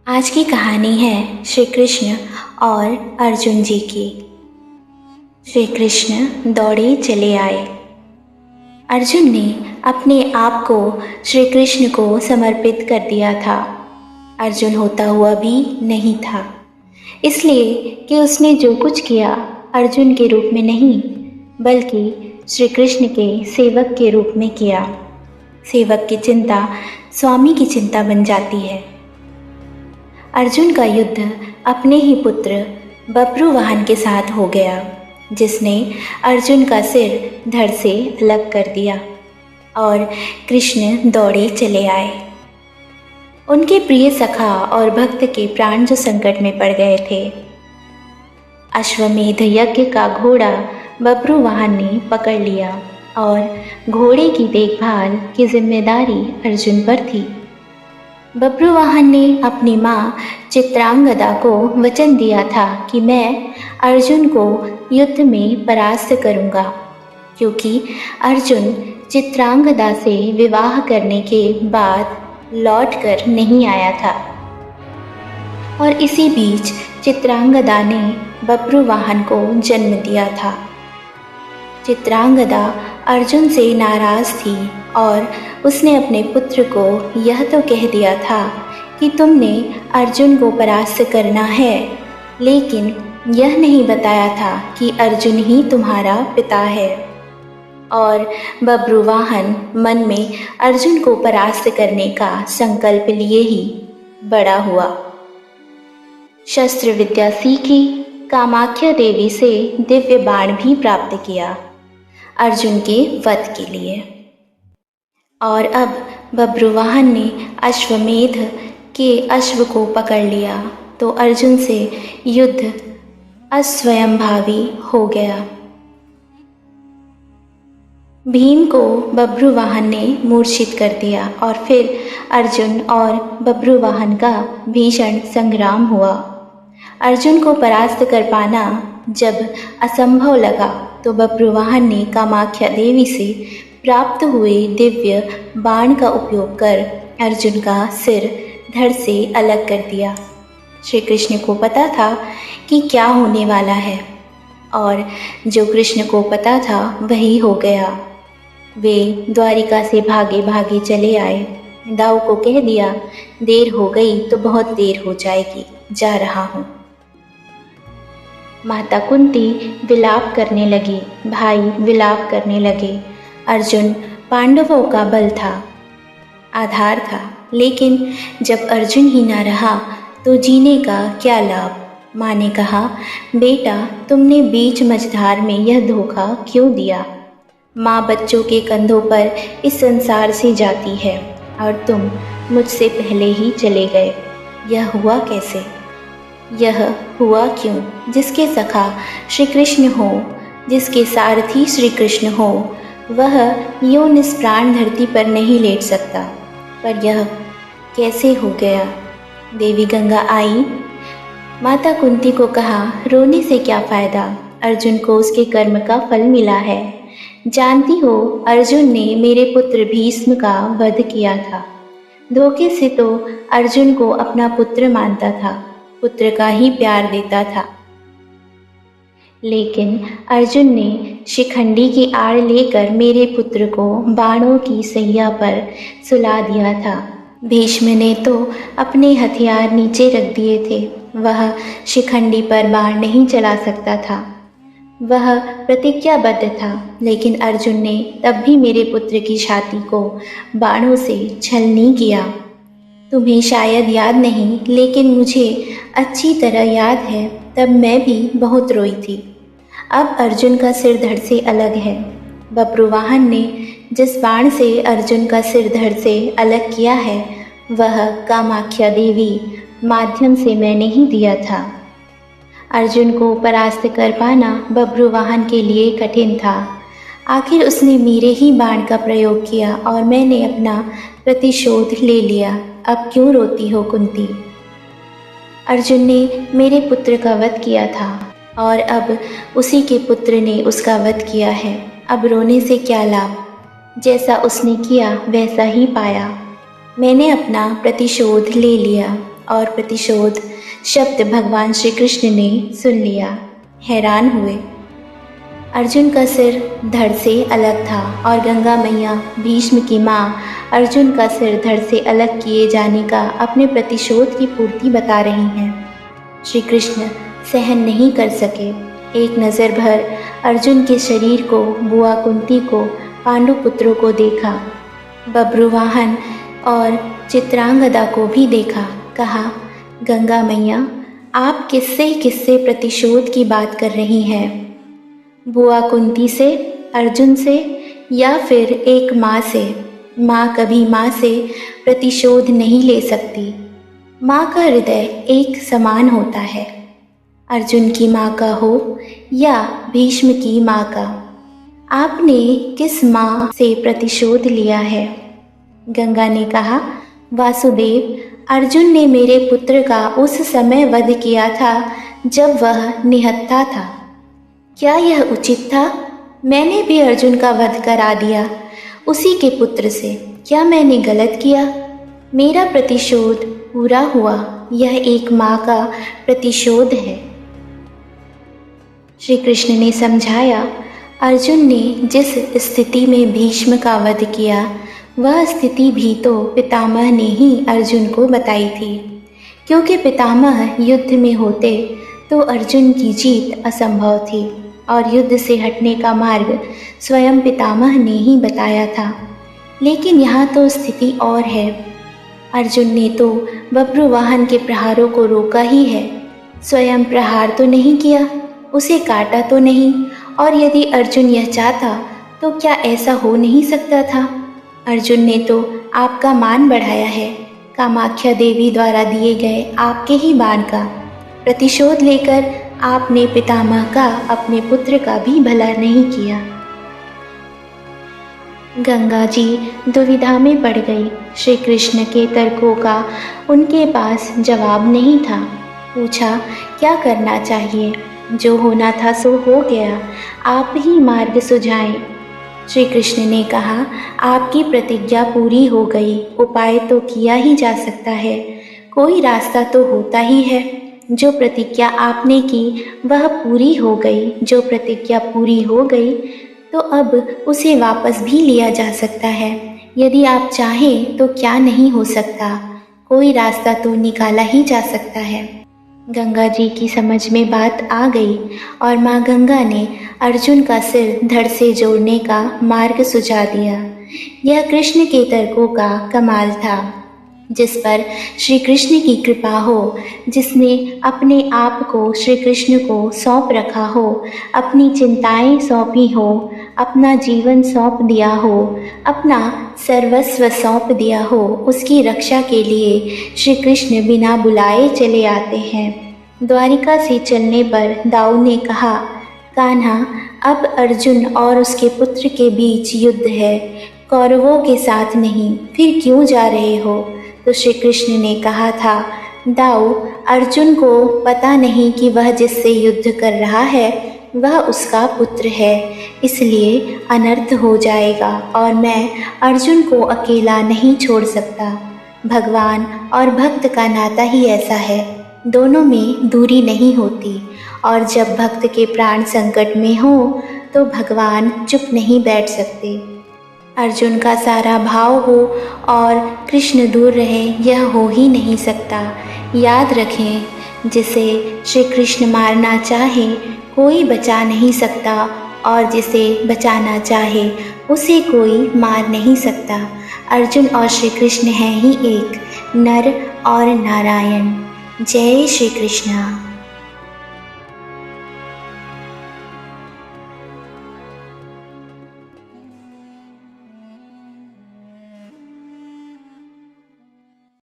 आज की कहानी है श्री कृष्ण और अर्जुन जी की। श्री कृष्ण दौड़े चले आए। अर्जुन ने अपने आप को श्री कृष्ण को समर्पित कर दिया था। अर्जुन होता हुआ भी नहीं था, इसलिए कि उसने जो कुछ किया अर्जुन के रूप में नहीं, बल्कि श्री कृष्ण के सेवक के रूप में किया। सेवक की चिंता स्वामी की चिंता बन जाती है। अर्जुन का युद्ध अपने ही पुत्र बब्रुवाहन के साथ हो गया, जिसने अर्जुन का सिर धड़ से अलग कर दिया और कृष्ण दौड़े चले आए। उनके प्रिय सखा और भक्त के प्राण जो संकट में पड़ गए थे। अश्वमेध यज्ञ का घोड़ा बब्रुवाहन ने पकड़ लिया और घोड़े की देखभाल की जिम्मेदारी अर्जुन पर थी। बब्रुवाहन ने अपनी माँ चित्रांगदा को वचन दिया था कि मैं अर्जुन को युद्ध में परास्त करूँगा, क्योंकि अर्जुन चित्रांगदा से विवाह करने के बाद लौटकर नहीं आया था। और इसी बीच चित्रांगदा ने बब्रुवाहन को जन्म दिया था। चित्रांगदा अर्जुन से नाराज़ थी और उसने अपने पुत्र को यह तो कह दिया था कि तुमने अर्जुन को परास्त करना है, लेकिन यह नहीं बताया था कि अर्जुन ही तुम्हारा पिता है। और बब्रुवाहन मन में अर्जुन को परास्त करने का संकल्प लिए ही बड़ा हुआ। शस्त्र विद्या सीखी, कामाख्या देवी से दिव्य बाण भी प्राप्त किया अर्जुन के वध के लिए। और अब बब्रुवाहन ने अश्वमेध के अश्व को पकड़ लिया तो अर्जुन से युद्ध अस्वयंभावी हो गया। भीम को बब्रुवाहन ने मूर्छित कर दिया और फिर अर्जुन और बब्रुवाहन का भीषण संग्राम हुआ। अर्जुन को परास्त कर पाना जब असंभव लगा तो बब्रुवाहन ने कामाख्या देवी से प्राप्त हुए दिव्य बाण का उपयोग कर अर्जुन का सिर धड़ से अलग कर दिया। श्री कृष्ण को पता था कि क्या होने वाला है, और जो कृष्ण को पता था वही हो गया। वे द्वारिका से भागे भागे चले आए। दाऊ को कह दिया, देर हो गई तो बहुत देर हो जाएगी, जा रहा हूँ। माता कुंती विलाप करने लगी, भाई विलाप करने लगे। अर्जुन पांडवों का बल था, आधार था, लेकिन जब अर्जुन ही ना रहा तो जीने का क्या लाभ। माँ ने कहा, बेटा तुमने बीच मझधार में यह धोखा क्यों दिया। माँ बच्चों के कंधों पर इस संसार से जाती है और तुम मुझसे पहले ही चले गए। यह हुआ कैसे? यह हुआ क्यों? जिसके सखा श्री कृष्ण हो, जिसके सारथी श्री कृष्ण हो, वह यूं निष्प्राण धरती पर नहीं लेट सकता। पर यह कैसे हो गया? देवी गंगा आई। माता कुंती को कहा, रोने से क्या फ़ायदा, अर्जुन को उसके कर्म का फल मिला है। जानती हो, अर्जुन ने मेरे पुत्र भीष्म का वध किया था। धोखे से तो अर्जुन को अपना पुत्र मानता था, पुत्र का ही प्यार देता था, लेकिन अर्जुन ने शिखंडी की आड़ लेकर मेरे पुत्र को बाणों की सैया पर सुला दिया था। भीष्म ने तो अपने हथियार नीचे रख दिए थे, वह शिखंडी पर बाण नहीं चला सकता था। वह प्रतिज्ञाबद्ध था, लेकिन अर्जुन ने तब भी मेरे पुत्र की छाती को बाणों से छलनी किया। तुम्हें शायद याद नहीं, लेकिन मुझे अच्छी तरह याद है, तब मैं भी बहुत रोई थी। अब अर्जुन का सिर धड़ से अलग है। बब्रुवाहन ने जिस बाण से अर्जुन का सिर धड़ से अलग किया है, वह कामाख्या देवी माध्यम से मैंने ही दिया था। अर्जुन को परास्त कर पाना बब्रुवाहन के लिए कठिन था। आखिर उसने मेरे ही बाण का प्रयोग किया और मैंने अपना प्रतिशोध ले लिया। अब क्यों रोती हो कुंती? अर्जुन ने मेरे पुत्र का वध किया था और अब उसी के पुत्र ने उसका वध किया है। अब रोने से क्या लाभ? जैसा उसने किया वैसा ही पाया। मैंने अपना प्रतिशोध ले लिया। और प्रतिशोध शब्द भगवान श्री कृष्ण ने सुन लिया। हैरान हुए। अर्जुन का सिर धड़ से अलग था और गंगा मैया भीष्म की माँ अर्जुन का सिर धड़ से अलग किए जाने का अपने प्रतिशोध की पूर्ति बता रही हैं। श्री कृष्ण सहन नहीं कर सके। एक नज़र भर अर्जुन के शरीर को, बुआ कुंती को, पांडु पुत्रों को देखा, बब्रुवाहन और चित्रांगदा को भी देखा। कहा, गंगा मैया, आप किससे किससे प्रतिशोध की बात कर रही हैं? बुआ कुंती से, अर्जुन से, या फिर एक माँ से? माँ कभी माँ से प्रतिशोध नहीं ले सकती। माँ का हृदय एक समान होता है, अर्जुन की माँ का हो या भीष्म की माँ का। आपने किस माँ से प्रतिशोध लिया है? गंगा ने कहा, वासुदेव, अर्जुन ने मेरे पुत्र का उस समय वध किया था जब वह निहत्था था। क्या यह उचित था? मैंने भी अर्जुन का वध करा दिया उसी के पुत्र से। क्या मैंने गलत किया? मेरा प्रतिशोध पूरा हुआ। यह एक माँ का प्रतिशोध है। श्री कृष्ण ने समझाया, अर्जुन ने जिस स्थिति में भीष्म का वध किया, वह स्थिति भी तो पितामह ने ही अर्जुन को बताई थी। क्योंकि पितामह युद्ध में होते तो अर्जुन की जीत असंभव थी और युद्ध से हटने का मार्ग स्वयं पितामह ने ही बताया था। लेकिन यहाँ तो स्थिति और है। अर्जुन ने तो बब्रुवाहन के प्रहारों को रोका ही है, स्वयं प्रहार तो नहीं किया, उसे काटा तो नहीं। और यदि अर्जुन यह चाहता तो क्या ऐसा हो नहीं सकता था? अर्जुन ने तो आपका मान बढ़ाया है। कामाख्या देवी द्वारा दिए गए आपके ही बाण का प्रतिशोध लेकर आपने पितामह का, अपने पुत्र का भी भला नहीं किया। गंगा जी दुविधा में पड़ गई। श्री कृष्ण के तर्कों का उनके पास जवाब नहीं था। पूछा, क्या करना चाहिए? जो होना था सो हो गया, आप ही मार्ग सुझाएं। श्री कृष्ण ने कहा, आपकी प्रतिज्ञा पूरी हो गई। उपाय तो किया ही जा सकता है, कोई रास्ता तो होता ही है। जो प्रतिज्ञा आपने की वह पूरी हो गई। जो प्रतिज्ञा पूरी हो गई तो अब उसे वापस भी लिया जा सकता है। यदि आप चाहें तो क्या नहीं हो सकता, कोई रास्ता तो निकाला ही जा सकता है। गंगा जी की समझ में बात आ गई और माँ गंगा ने अर्जुन का सिर धड़ से जोड़ने का मार्ग सुझा दिया। यह कृष्ण के तर्कों का कमाल था, जिस पर श्री कृष्ण की कृपा हो, जिसने अपने आप को श्री कृष्ण को सौंप रखा हो, अपनी चिंताएं सौंपी हो, अपना जीवन सौंप दिया हो, अपना सर्वस्व सौंप दिया हो। उसकी रक्षा के लिए श्री कृष्ण बिना बुलाए चले आते हैं। द्वारिका से चलने पर दाऊ ने कहा, कान्हा, अब अर्जुन और उसके पुत्र के बीच युद्ध है, कौरवों के साथ नहीं, फिर क्यों जा रहे हो? तो श्री कृष्ण ने कहा था, दाऊ, अर्जुन को पता नहीं कि वह जिससे युद्ध कर रहा है वह उसका पुत्र है, इसलिए अनर्थ हो जाएगा और मैं अर्जुन को अकेला नहीं छोड़ सकता। भगवान और भक्त का नाता ही ऐसा है, दोनों में दूरी नहीं होती। और जब भक्त के प्राण संकट में हो तो भगवान चुप नहीं बैठ सकते। अर्जुन का सारा भाव हो और कृष्ण दूर रहे, यह हो ही नहीं सकता। याद रखें, जिसे श्री कृष्ण मारना चाहे कोई बचा नहीं सकता और जिसे बचाना चाहे उसे कोई मार नहीं सकता। अर्जुन और श्री कृष्ण हैं ही एक, नर और नारायण। जय श्री कृष्ण।